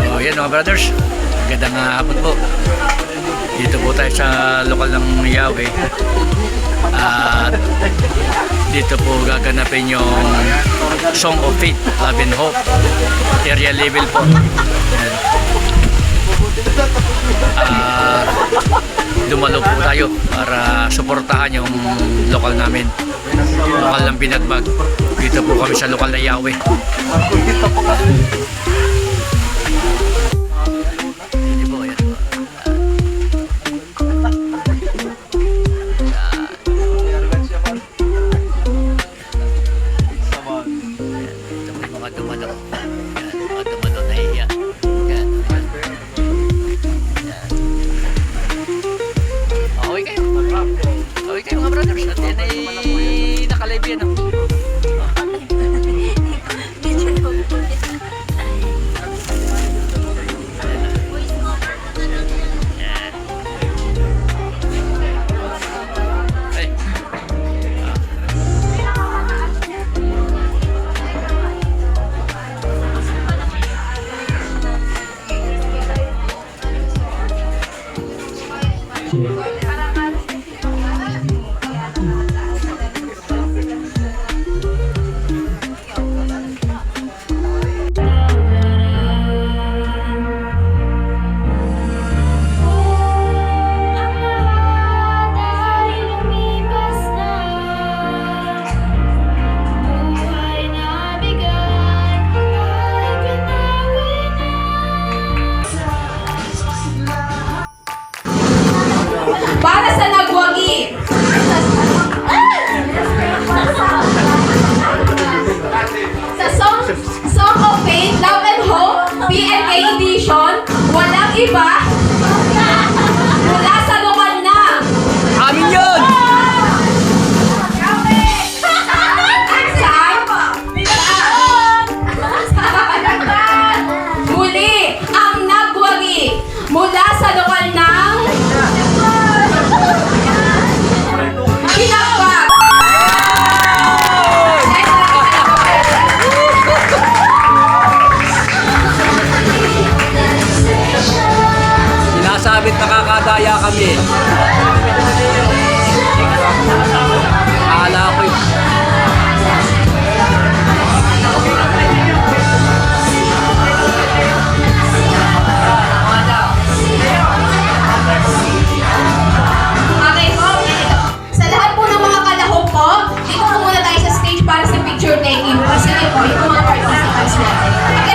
So yan mga brothers, magandang hapon po. Dito po tayo sa lokal ng Yahweh. At dito po gaganapin yung Song of Faith, Love and Hope, area level po. Yan. Dumalo po tayo para suportahan yung lokal namin, lokal ng Binagbag. Dito po kami sa lokal na Yahweh. Hindi po, yan po. Ito po yung mga dumalo. Yan, mga dumalo na iya. Yan. Okay kayo. Okay kayo mga brothers. At yan ay nakalive yan. Para sa nagwagi. Sa Song of Faith, Love and Hope, PNK Edition, walang iba. Mula sa lokal na. Amin yun! Saan? Muli, ang nagwagi. Mula sa lokal ng Binagbag. Sinasabit nakakadaya kami. Akala ko yun. Okay po. Sa lahat po ng mga kalahok po, dito po muna tayo sa stage para sa picture taking. Kasi po, yung mga participants natin.